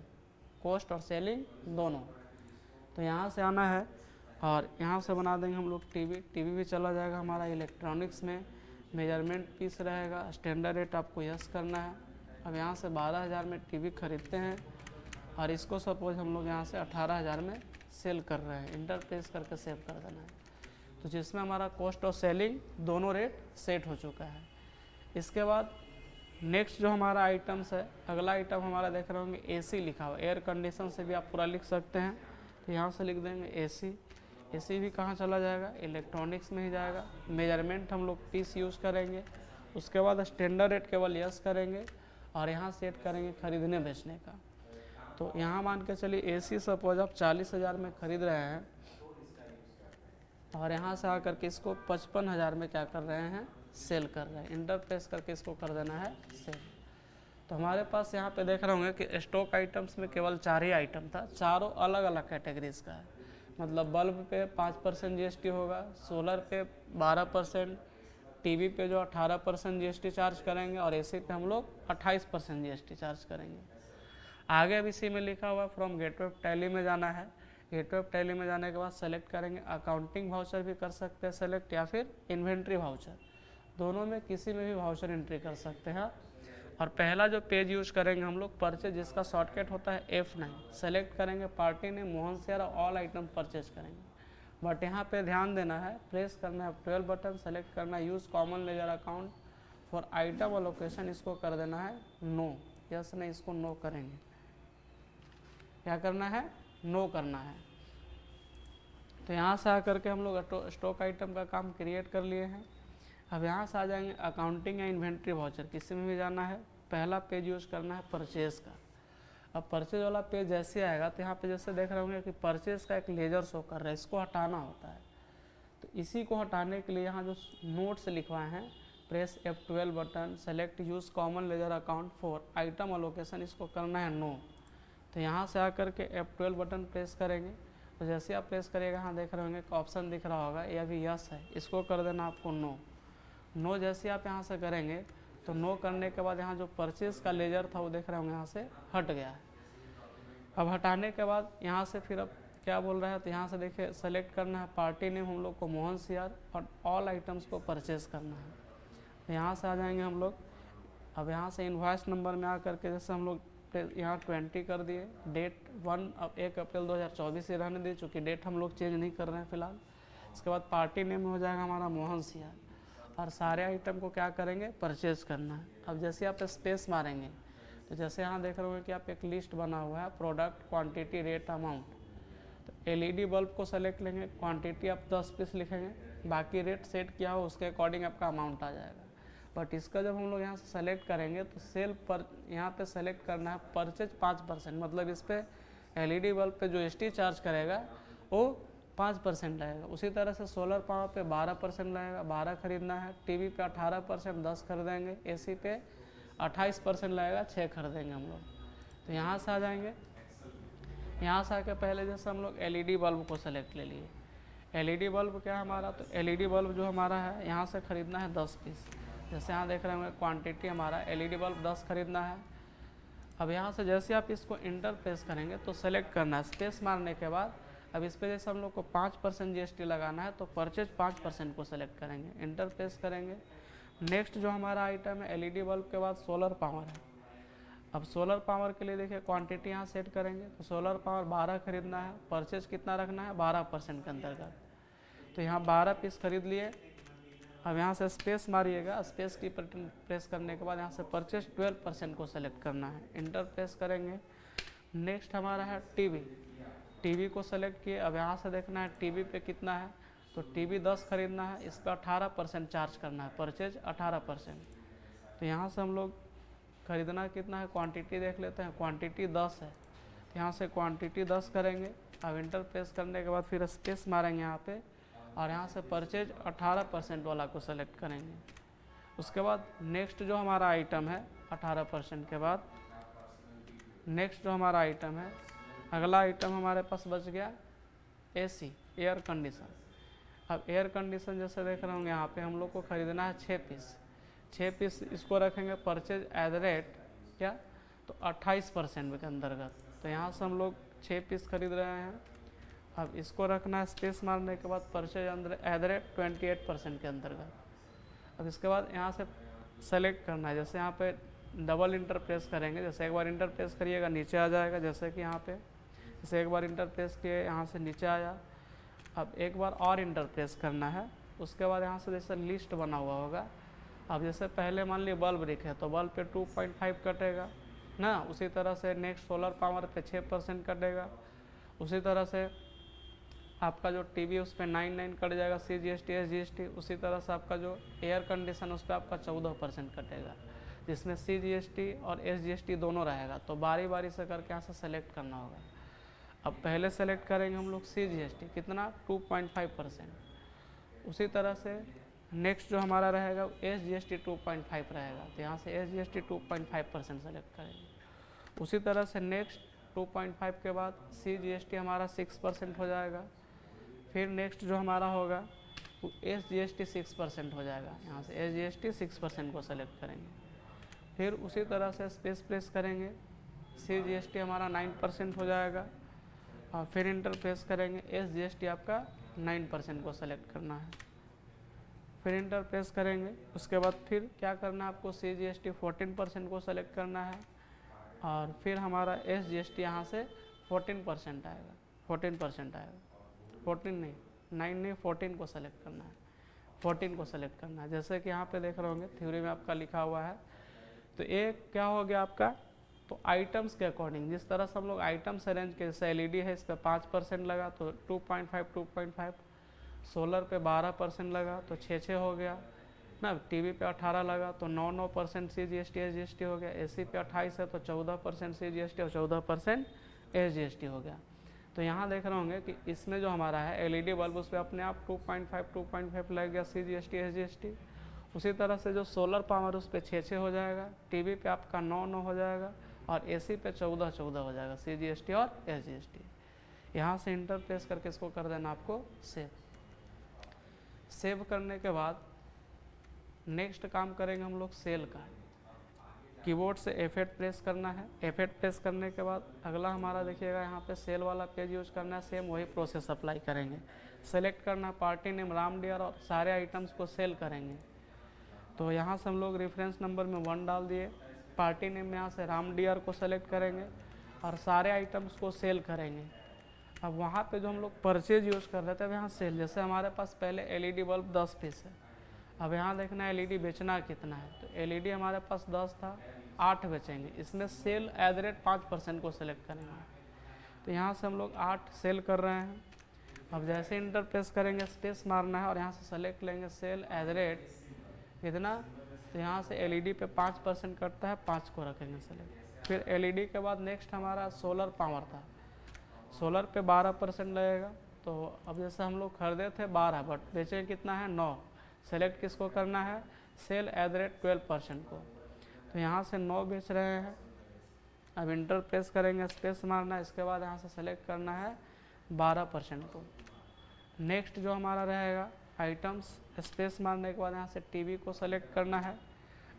Speaker 1: कॉस्ट और सेलिंग दोनों। तो यहाँ से आना है और यहाँ से बना देंगे हम लोग टीवी। टीवी भी चला जाएगा हमारा इलेक्ट्रॉनिक्स में, मेजरमेंट पीस रहेगा, स्टैंडर्ड रेट आपको यस करना है। अब यहाँ से 12,000 में टीवी खरीदते हैं और इसको सपोज हम लोग यहाँ से 18,000 में सेल कर रहे हैं। इंटर प्रेस करके सेव कर देना है। तो जिसमें हमारा कॉस्ट और सेलिंग दोनों रेट सेट हो चुका है। इसके बाद नेक्स्ट जो हमारा आइटम्स है, अगला आइटम हमारा देख रहे होंगे एसी लिखा हुआ। एयर कंडीशन से भी आप पूरा लिख सकते हैं, तो यहाँ से लिख देंगे एसी। एसी भी कहाँ चला जाएगा, इलेक्ट्रॉनिक्स में ही जाएगा। मेजरमेंट हम लोग पीस यूज़ करेंगे। उसके बाद स्टैंडर्ड रेट केवल यस करेंगे और यहाँ सेट करेंगे खरीदने बेचने का। तो यहाँ मान के चलिए एसी सपोज आप 40,000 में खरीद रहे हैं और यहाँ से आकर के इसको 55,000 में क्या कर रहे हैं, सेल कर रहे हैं। इंटर प्रेस करके इसको कर देना है सेल। तो हमारे पास यहाँ पे देख रहे होंगे कि स्टॉक आइटम्स में केवल 4 ही आइटम था, चारों अलग अलग कैटेगरीज का है। मतलब बल्ब पे 5% जीएसटी होगा, सोलर पे 12%, टीवी पे जो 18% जीएसटी चार्ज करेंगे और एसी पे हम लोग 28% जीएसटी चार्ज करेंगे। आगे अब इसी में लिखा हुआ फ्रॉम गेटवे ऑफ टैली में जाना है। गेटवे ऑफ टैली में जाने के बाद सेलेक्ट करेंगे, अकाउंटिंग वाउचर भी कर सकते हैं सेलेक्ट, या फिर इन्वेंट्री वाउचर, दोनों में किसी में भी वाउचर एंट्री कर सकते हैं। और पहला जो पेज यूज करेंगे हम लोग परचेज, जिसका शॉर्टकट होता है F9। सेलेक्ट करेंगे पार्टी ने मोहन शेयर और ऑल आइटम परचेज करेंगे। बट यहाँ पे ध्यान देना है, प्रेस करना है 12 बटन, सेलेक्ट करना है use common ledger account for item allocation, इसको कर देना है नो। यस नहीं, इसको नो करेंगे। क्या करना है, नो करना है। तो यहाँ से आकर के हम लोग स्टॉक आइटम का काम क्रिएट कर लिए हैं। अब यहाँ से आ जाएंगे अकाउंटिंग या इन्वेंट्री वाउचर, किसी में भी जाना है। पहला पेज यूज़ करना है परचेज का। अब परचेज वाला पेज जैसे आएगा तो यहाँ पे जैसे देख रहे होंगे कि परचेज का एक लेजर शो कर रहा है, इसको हटाना होता है। तो इसी को हटाने के लिए यहाँ जो नोट्स लिखवाए हैं, press F12 button, select use common ledger account for item allocation, इसको करना है नो। तो यहाँ से आकर के F12 बटन प्रेस करेंगे। तो जैसे आप प्रेस करिएगा, यहाँ देख रहे होंगे ऑप्शन दिख रहा होगा, ये अभी यस है, इसको कर देना आपको नो। नो जैसे आप यहाँ से करेंगे तो नो करने के बाद यहाँ जो परचेज का लेजर था वो देख रहे होंगे यहाँ से हट गया है। अब हटाने के बाद यहाँ से फिर अब क्या बोल रहा है, तो यहाँ से देखिए सेलेक्ट करना है पार्टी नेम हम लोग को मोहन शेयर और ऑल आइटम्स को परचेज करना है। तो यहाँ से आ जाएंगे हम लोग। अब यहाँ से इनवॉइस नंबर में आकर के जैसे हम लोग यहाँ 20 कर दिए, डेट 1 अप्रैल 2024 से रहने दी, चूँकि डेट हम लोग चेंज नहीं कर रहे हैं फिलहाल। इसके बाद पार्टी नेम हो जाएगा हमारा मोहन शेयर और सारे आइटम को क्या करेंगे, परचेज करना है। अब जैसे आप स्पेस मारेंगे तो जैसे यहाँ देख रहे हो कि आप एक लिस्ट बना हुआ है, प्रोडक्ट, क्वांटिटी, रेट, अमाउंट। तो एलईडी बल्ब को सेलेक्ट लेंगे, क्वांटिटी आप 10 पीस लिखेंगे, बाकी रेट सेट किया हो उसके अकॉर्डिंग आपका अमाउंट आ जाएगा। बट इसका जब हम लोग यहाँ से सेलेक्ट करेंगे तो सेल पर यहाँ पे सेलेक्ट करना है परचेज 5%, मतलब इस पर एलईडी बल्ब पे जो एसटी चार्ज करेगा वो 5% लगेगा। उसी तरह से सोलर पावर पे 12% लगेगा, 12 खरीदना है। टीवी पे 18%, 10 खरीदेंगे। एसी पे 28% लगेगा, 6 खरीदेंगे हम लोग। तो यहाँ से आ जाएंगे, यहाँ से आके पहले जैसे हम लोग एलईडी बल्ब को सेलेक्ट ले लिए। एलईडी बल्ब क्या है हमारा, तो एलईडी बल्ब जो हमारा है यहाँ से खरीदना है 10 पीस। जैसे यहाँ देख रहे होंगे क्वांटिटी हमारा एलईडी बल्ब 10 खरीदना है। अब यहाँ से जैसे आप इसको इंटर प्रेस करेंगे तो सेलेक्ट करना है, स्पेस मारने के बाद अब इस पर जैसे हम लोग को 5% जीएसटी लगाना है तो परचेज 5% को सेलेक्ट करेंगे, इंटर प्रेस करेंगे। नेक्स्ट जो हमारा आइटम है एलईडी बल्ब के बाद सोलर पावर है। अब सोलर पावर के लिए देखिए क्वांटिटी यहाँ सेट करेंगे, तो सोलर पावर 12 खरीदना है, परचेज कितना रखना है 12% के अंतर्गत। तो यहाँ 12 पीस खरीद लिए। अब यहाँ से स्पेस मारिएगा, स्पेस की प्रेस करने के बाद यहाँ से परचेज 12% को सेलेक्ट करना है, इंटर प्रेस करेंगे। नेक्स्ट हमारा है टीवी को सेलेक्ट किए। अब यहाँ से देखना है टीवी पे कितना है, तो टीवी 10 खरीदना है, इस पर 18% चार्ज करना है, परचेज 18%। तो यहाँ से हम लोग खरीदना कितना है, क्वांटिटी देख लेते हैं, क्वांटिटी 10 है, तो यहाँ से क्वांटिटी 10 करेंगे। अब इंटर प्रेस करने के बाद फिर स्पेस मारेंगे यहाँ पे, और यहाँ से परचेज 18% वाला को सेलेक्ट करेंगे। उसके बाद नेक्स्ट जो हमारा आइटम है 18% के बाद नेक्स्ट जो हमारा आइटम है, अगला आइटम हमारे पास बच गया एसी, एयर कंडीशन। अब एयर कंडीशन जैसे देख रहे होंगे यहाँ पे हम लोग को खरीदना है 6 पीस इसको रखेंगे, परचेज एट द रेट क्या, तो 28% के अंतर्गत। तो यहाँ से हम लोग 6 पीस खरीद रहे हैं। अब इसको रखना है, स्पेस मारने के बाद परचेज एट द रेट 28% के अंतर्गत। अब इसके बाद यहाँ से सेलेक्ट करना है, जैसे यहाँ पे डबल इंटर प्रेस करेंगे, जैसे एक बार इंटर प्रेस करिएगा नीचे आ जाएगा, जैसे कि यहाँ पे जैसे एक बार इंटर प्रेस किए यहाँ से नीचे आया। अब एक बार और इंटर प्रेस करना है, उसके बाद यहाँ से जैसे लिस्ट बना हुआ होगा। अब जैसे पहले मान ली बल्ब लिखे तो बल्ब पे 2.5 कटेगा ना, उसी तरह से नेक्स्ट सोलर पावर पे 6% कटेगा, उसी तरह से आपका जो टीवी उस पर 9 कट जाएगा, CGST SGST। उसी तरह से आपका जो एयर कंडीशन उस पर आपका 14% कटेगा, जिसमें CGST और SGST दोनों रहेगा। तो बारी बारी से करके यहाँ से सेलेक्ट करना होगा। अब पहले सेलेक्ट करेंगे हम लोग CGST कितना, 2.5%। उसी तरह से नेक्स्ट जो हमारा रहेगा SGST 2.5 रहेगा, तो यहाँ से SGST 2.5% सेलेक्ट करेंगे। उसी तरह से नेक्स्ट 2.5 के बाद CGST हमारा 6% हो जाएगा। फिर नेक्स्ट जो हमारा होगा वो SGST 6% हो जाएगा, यहाँ से SGST 6% को सेलेक्ट करेंगे। फिर उसी तरह से स्पेस प्रेस करेंगे, CGST हमारा 9% हो जाएगा, और फिर इंटर प्रेस करेंगे, SGST आपका 9% को सेलेक्ट करना है, फिर इंटर प्रेस करेंगे। उसके बाद फिर क्या करना है आपको, CGST 14% को सेलेक्ट करना है, और फिर हमारा SGST यहाँ से 14% आएगा, 14% आएगा, 14 नहीं 9 नहीं 14 को सेलेक्ट करना है, 14 को सेलेक्ट करना है। जैसे कि यहाँ पे देख रहे होंगे थ्योरी में आपका लिखा हुआ है। तो एक क्या हो गया आपका, तो आइटम्स के अकॉर्डिंग जिस तरह से हम लोग आइटम्स अरेंज के, जैसे LED है इस पर 5% लगा तो 2.5, सोलर पे 12% लगा तो 6 हो गया ना, टीवी पे 18 लगा तो 9% CGST SGST हो गया, AC पे 28 है तो 14% CGST और 14% SGST हो गया। तो यहाँ देख रहे होंगे कि इसमें जो हमारा है LED बल्ब उस पर अपने आप 2.5 लग गया CGST SGST। उसी तरह से जो सोलर पावर उस पर 6 हो जाएगा, टीवी पे आपका 9 हो जाएगा, और AC पे 14 हो जाएगा CGST और SGST। यहाँ से इंटर प्रेस करके इसको कर देना आपको सेव करने के बाद नेक्स्ट काम करेंगे हम लोग सेल का। कीबोर्ड से F8 प्रेस करना है, F8 प्रेस करने के बाद अगला हमारा देखिएगा यहाँ पे सेल वाला पेज यूज करना है, सेम वही प्रोसेस अप्लाई करेंगे। सेलेक्ट करना पार्टी नेम राम डियर और सारे आइटम्स को सेल करेंगे। तो यहाँ से हम लोग रेफरेंस नंबर में 1 डाल दिए, पार्टी नेम में यहाँ से राम डियर को सेलेक्ट करेंगे और सारे आइटम्स को सेल करेंगे। अब वहाँ पे जो हम लोग परचेज यूज़ कर रहे थे अब यहाँ सेल, जैसे हमारे पास पहले LED बल्ब 10 पीस है, अब यहाँ देखना है LED बेचना कितना है, तो LED हमारे पास 10 था, 8 बेचेंगे, इसमें सेल एट द रेट 5% को सेलेक्ट करेंगे। तो यहाँ से हम लोग 8 सेल कर रहे हैं। अब जैसे इंटर प्रेस करेंगे स्पेस मारना है और यहाँ से सेलेक्ट लेंगे सेल एट द रेट कितना, तो यहाँ से LED पे 5% कटता है, 5 को रखेंगे सेलेक्ट। फिर LED के बाद नेक्स्ट हमारा सोलर पावर था, सोलर पे 12% लगेगा। तो अब जैसे हम लोग खरीदे थे 12 बट बेचे कितना है 9, सेलेक्ट किसको करना है, सेल एट द रेट 12% को। तो यहाँ से 9 बेच रहे हैं। अब इंटर प्रेस करेंगे, स्पेस मारना है, इसके बाद यहाँ से सेलेक्ट करना है 12% को। नेक्स्ट जो हमारा रहेगा आइटम्स, स्पेस मारने के बाद यहाँ से टीवी को सेलेक्ट करना है।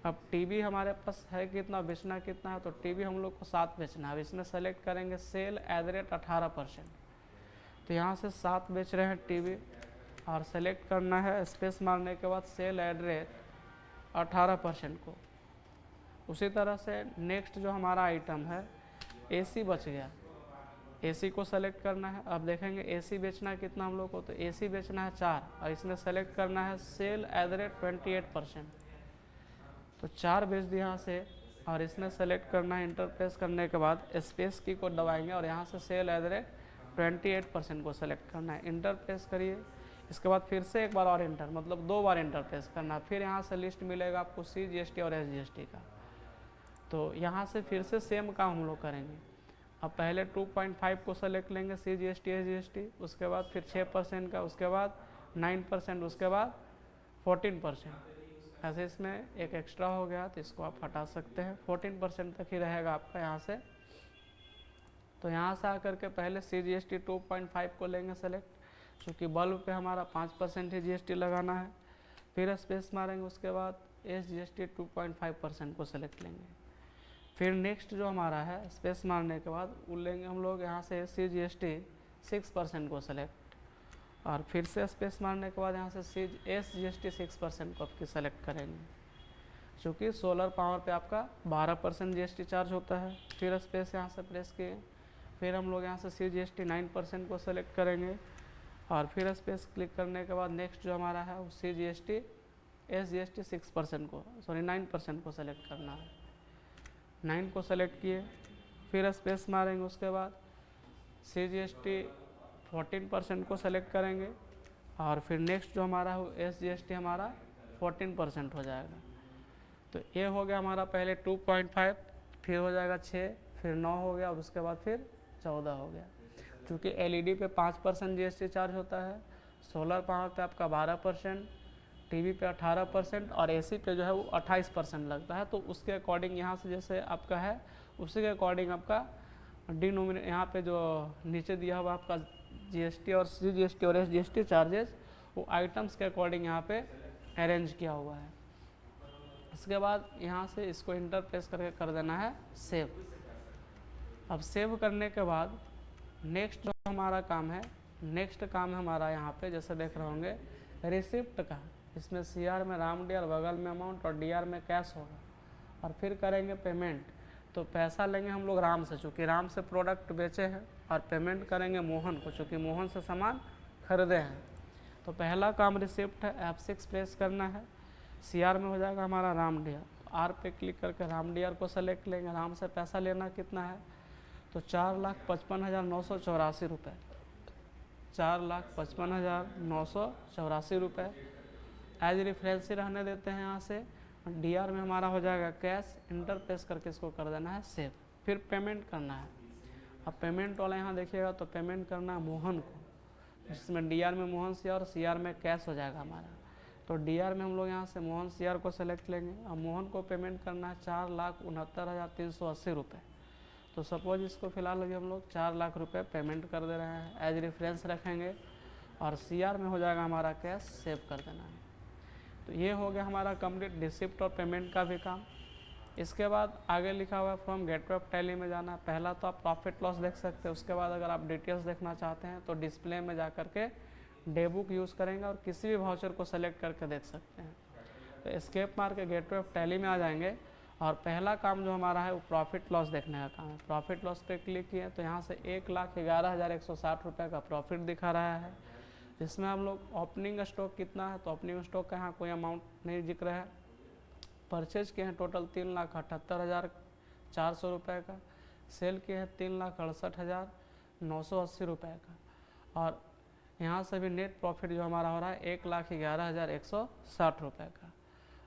Speaker 1: अब टीवी हमारे पास है कितना, बेचना कितना है, तो टीवी हम लोग को 7 बेचना है। अब इसमें सेलेक्ट करेंगे सेल एट द रेट 18%, तो यहाँ से 7 बेच रहे हैं टीवी और सेलेक्ट करना है, स्पेस मारने के बाद सेल एट द रेट 18% को। उसी तरह से नेक्स्ट जो हमारा आइटम है एसी बच गया, एसी को सेलेक्ट करना है। अब देखेंगे एसी बेचना है कितना हम लोग को, तो एसी बेचना है 4 और इसमें सेलेक्ट करना है सेल @ 28%। तो 4 बेच दिया यहाँ से और इसमें सेलेक्ट करना है, इंटर प्रेस करने के बाद स्पेस की को दबाएंगे और यहाँ से सेल @ 28% को सेलेक्ट करना है, इंटर प्रेस करिए। इसके बाद फिर से एक बार और इंटर, मतलब 2 बार इंटर प्रेस करना है। फिर यहाँ से लिस्ट मिलेगा आपको CGST और SGST का। तो यहाँ से फिर से सेम काम हम लोग करेंगे। अब पहले 2.5 को सेलेक्ट लेंगे CGST SGST, उसके बाद फिर 6% का, उसके बाद 9%, उसके बाद 14%। ऐसे इसमें एक एक्स्ट्रा हो गया तो इसको आप हटा सकते हैं, 14% तक ही रहेगा आपका यहाँ से। तो यहाँ से आकर के पहले CGST 2.5 को लेंगे सेलेक्ट, क्योंकि बल्ब पे हमारा 5% ही GST लगाना है। फिर स्पेस मारेंगे, उसके बाद SGST 2.5% को सेलेक्ट लेंगे। फिर नेक्स्ट जो हमारा है स्पेस मारने के बाद वो लेंगे हम लोग यहाँ से CGST 6% को सेलेक्ट, और फिर से स्पेस मारने के बाद यहाँ से SGST 6% को आपकी सेलेक्ट करेंगे, क्योंकि सोलर पावर पे आपका 12% GST चार्ज होता है। फिर स्पेस यहाँ से प्रेस किए, फिर हम लोग यहाँ से CGST 9% को सेलेक्ट करेंगे और फिर स्पेस क्लिक करने के बाद नेक्स्ट जो हमारा है वो CGST SGST 6% को 9% को सेलेक्ट करना है। 9 को सेलेक्ट किए, फिर स्पेस मारेंगे, उसके बाद CGST 14% को सेलेक्ट करेंगे और फिर नेक्स्ट जो हमारा हो SGST हमारा 14% हो जाएगा। तो ये हो गया हमारा पहले 2.5, फिर हो जाएगा 6, फिर 9 हो गया और उसके बाद फिर 14 हो गया। क्योंकि LED पे 5% GST चार्ज होता है, सोलर पावर पे आपका 12%, टीवी पे 18% और AC पे जो है वो 28% लगता है। तो उसके अकॉर्डिंग यहाँ से जैसे आपका है उसी के अकॉर्डिंग आपका डिनोमिनेट यहाँ पे जो नीचे दिया हुआ आपका GST और CGST और SGST चार्जेस वो आइटम्स के अकॉर्डिंग यहाँ पे अरेंज किया हुआ है। इसके बाद यहाँ से इसको इंटर प्रेस करके कर देना है सेव। अब सेव करने के बाद नेक्स्ट जो हमारा काम है, नेक्स्ट काम है हमारा यहाँ पे जैसे देख रहे होंगे रिसिप्ट का। इसमें CR में राम डियर, बगल में अमाउंट और DR में कैश होगा और फिर करेंगे पेमेंट। तो पैसा लेंगे हम लोग राम से, चूँकि राम से प्रोडक्ट बेचे हैं, और पेमेंट करेंगे मोहन को, चूँकि मोहन से सामान खरीदे हैं। तो पहला काम रिसिप्ट है, F6 प्रेस करना है। CR में हो जाएगा हमारा राम डियर, R पे क्लिक करके राम डियर को सेलेक्ट लेंगे। राम से पैसा लेना कितना है, तो 4,55,984 रुपये, 4,55,984 रुपये। एज रेफरेंस ही रहने देते हैं। यहाँ से DR में हमारा हो जाएगा कैश, इंटर प्रेस करके इसको कर देना है सेव। फिर पेमेंट करना है। अब पेमेंट वाला यहाँ देखिएगा तो पेमेंट करना है मोहन को, जिसमें DR में मोहन CR और CR में कैश हो जाएगा हमारा। तो DR में हम लोग यहाँ से मोहन CR को सेलेक्ट लेंगे। अब मोहन को पेमेंट करना है 4,69,380 रुपये। तो सपोज इसको फिलहाल अभी हम लोग 4 लाख रुपये पेमेंट कर दे रहे हैं, एज रेफरेंस रखेंगे और CR में हो जाएगा हमारा कैश, सेव कर देना है। तो ये हो गया हमारा कंप्लीट रिसिप्ट और पेमेंट का भी काम। इसके बाद आगे लिखा हुआ है फ्रॉम गेटवे ऑफ टैली में जाना है। पहला तो आप प्रॉफिट लॉस देख सकते हैं, उसके बाद अगर आप डिटेल्स देखना चाहते हैं तो डिस्प्ले में जा करके डे बुक यूज़ करेंगे और किसी भी वाउचर को सेलेक्ट करके देख सकते हैं। तो एस्केप मार के गेटवे ऑफ टैली में आ जाएंगे और पहला काम जो हमारा है वो प्रॉफिट लॉस देखने का काम है। प्रॉफिट लॉस पे क्लिक किए तो यहाँ से 1,11,160 रुपये का प्रॉफिट दिखा रहा है, जिसमें हम लोग ओपनिंग स्टॉक कितना है, तो ओपनिंग स्टॉक का यहाँ कोई अमाउंट नहीं जिक्र है। परचेज के हैं टोटल 3,78,400 रुपये का, सेल के हैं 3,68,980 रुपये का, और यहाँ से भी नेट प्रॉफिट जो हमारा हो रहा है 1,11,160 रुपये का।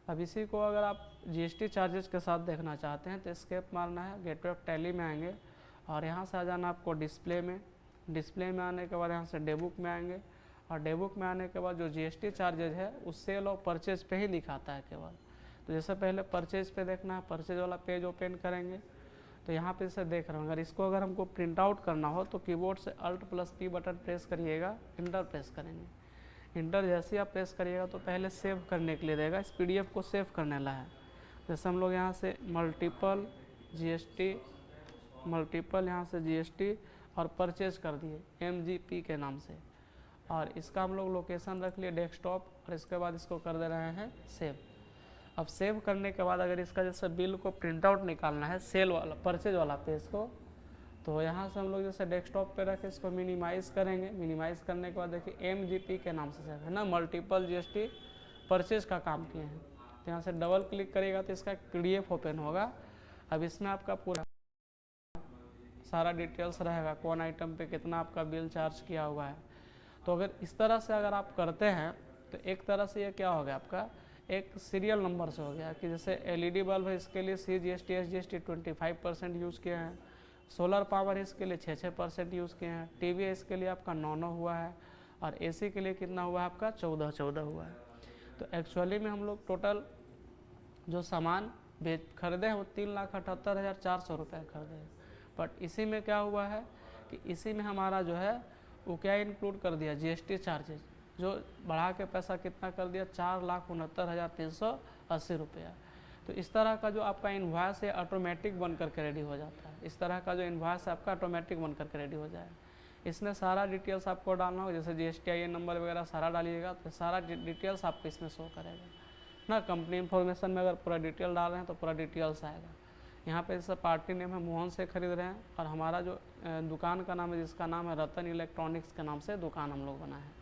Speaker 1: अब इसी को अगर आप GST चार्जेस के साथ देखना चाहते हैं तो एस्केप मारना है, गेटवे ऑफ टैली में आएंगे और यहाँ से आ जाना आपको डिस्प्ले में। डिस्प्ले में आने के बाद यहाँ से डे बुक में आएंगे और डे बुक में आने के बाद जो GST चार्जेज है उस सेल और परचेज पे ही दिखाता है केवल। तो जैसे पहले परचेज पे देखना है, परचेज वाला पेज ओपन करेंगे तो यहाँ पे इसे देख रहे हैं। अगर हमको प्रिंट आउट करना हो तो कीबोर्ड से Alt+P बटन प्रेस करिएगा, इंटर प्रेस करेंगे। इंटर जैसे ही आप प्रेस करिएगा तो पहले सेव करने के लिए देगा, इस PDF को सेव करने ला है। जैसे हम लोग यहाँ से मल्टीपल यहाँ से GST और परचेज कर दिए MGP के नाम से, और इसका हम लोग लोकेशन रख लिए डेस्कटॉप और इसके बाद इसको कर दे रहे हैं सेव। अब सेव करने के बाद अगर इसका जैसे बिल को प्रिंट आउट निकालना है सेल वाला परचेज वाला पेज को, तो यहाँ से हम लोग जैसे डेस्कटॉप पे रख के इसको मिनिमाइज़ करेंगे। मिनिमाइज़ करने के बाद देखिए MGP के नाम से है ना, मल्टीपल GST परचेज का काम किए हैं। तो यहाँ से डबल क्लिक करेगा तो इसका PDF ओपन होगा। अब इसमें आपका पूरा सारा डिटेल्स रहेगा, कौन आइटम पे कितना आपका बिल चार्ज किया हुआ है। तो अगर इस तरह से अगर आप करते हैं तो एक तरह से ये क्या हो गया आपका एक सीरियल नंबर से हो गया कि जैसे LED बल्ब है इसके लिए CGST SGST 25% यूज़ किए हैं, सोलर पावर है इसके लिए 6% यूज़ किए हैं, TV है इसके लिए आपका 9 हुआ है, और AC के लिए कितना हुआ है आपका 14 हुआ है। तो एक्चुअली में हम लोग टोटल जो सामान खरीदे हैं वो 3,78,400 रुपये खरीदे हैं। बट इसी में क्या हुआ है कि इसी में हमारा जो है वो क्या इंक्लूड कर दिया GST चार्जेज, जो बढ़ा के पैसा कितना कर दिया 4,69,380 रुपया। तो इस तरह का जो आपका इन्वाइस है ऑटोमेटिक बन करके रेडी हो जाता है। इस तरह का जो इन्वाइस है आपका ऑटोमेटिक बन करके रेडी हो जाए। इसमें सारा डिटेल्स आपको डालना होगा, जैसे GSTIN नंबर वगैरह सारा डालिएगा तो सारा डिटेल्स आपको इसमें शो करेगा ना। कंपनी इन्फॉर्मेशन में अगर पूरा डिटेल डाल रहे हैं तो पूरा डिटेल्स आएगा। यहाँ पे जैसे पार्टी नेम है मोहन से खरीद रहे हैं, और हमारा जो दुकान का नाम है जिसका नाम है रतन इलेक्ट्रॉनिक्स के नाम से दुकान हम लोग बनाए हैं,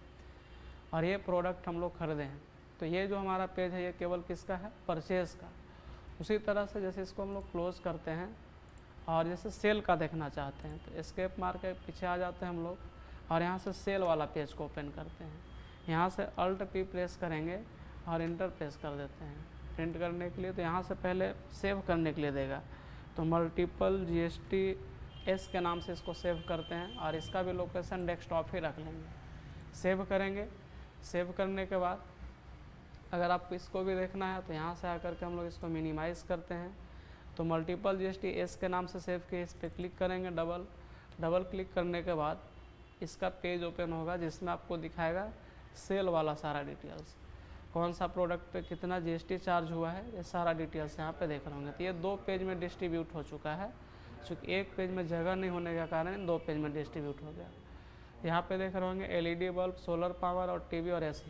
Speaker 1: और ये प्रोडक्ट हम लोग खरीदे हैं। तो ये जो हमारा पेज है ये केवल किसका है, परचेज़ का। उसी तरह से जैसे इसको हम लोग क्लोज करते हैं और जैसे सेल का देखना चाहते हैं तो एस्केप मार के पीछे आ जाते हैं हम लोग, और यहाँ से सेल वाला पेज को ओपन करते हैं। यहाँ से Alt+P प्रेस करेंगे और इंटर प्रेस कर देते हैं प्रिंट करने के लिए। तो यहाँ से पहले सेव करने के लिए देगा, तो मल्टीपल GST S के नाम से इसको सेव करते हैं, और इसका भी लोकेशन डेस्कटॉप ही रख लेंगे। सेव करेंगे, सेव करने के बाद अगर आपको इसको भी देखना है तो यहाँ से आकर के हम लोग इसको मिनिमाइज़ करते हैं। तो मल्टीपल GST S के नाम से सेव किए, इस पर क्लिक करेंगे, डबल क्लिक करने के बाद इसका पेज ओपन होगा जिसमें आपको दिखाएगा सेल वाला सारा डिटेल्स, कौन सा प्रोडक्ट पे कितना GST चार्ज हुआ है, ये सारा डिटेल्स यहाँ पे देख रहे होंगे। तो ये 2 पेज में डिस्ट्रीब्यूट हो चुका है, चूँकि एक पेज में जगह नहीं होने के कारण 2 पेज में डिस्ट्रीब्यूट हो गया। यहाँ पे देख रहे होंगे LED बल्ब, सोलर पावर और TV और AC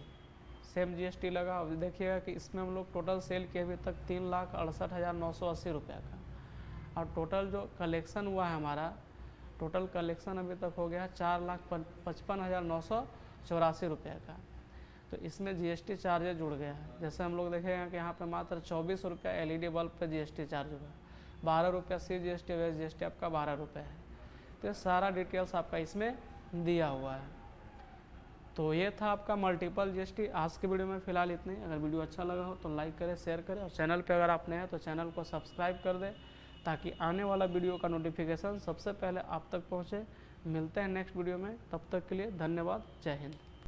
Speaker 1: सेम GST लगा। अब देखिएगा कि इसमें हम लोग टोटल सेल किए अभी तक 3,68,980 रुपये का, और टोटल जो कलेक्शन हुआ है हमारा, टोटल कलेक्शन अभी तक हो गया 4,55,984 रुपये का। तो इसमें GST चार्जेज जुड़ गया है। जैसे हम लोग देखेंगे कि यहाँ पे मात्र 24 रुपया LED बल्ब पे GST चार्ज हुआ, 12 रुपया CGST SGST आपका 12 रुपये है। तो ये सारा डिटेल्स आपका इसमें दिया हुआ है। तो ये था आपका मल्टीपल GST। आज की वीडियो में फ़िलहाल इतनी। अगर वीडियो अच्छा लगा हो तो लाइक करें, शेयर करें, और चैनल पे अगर आप नए हैं तो चैनल को सब्सक्राइब कर दें ताकि आने वाला वीडियो का नोटिफिकेशन सबसे पहले आप तक पहुँचे। मिलते हैं नेक्स्ट वीडियो में, तब तक के लिए धन्यवाद। जय हिंद।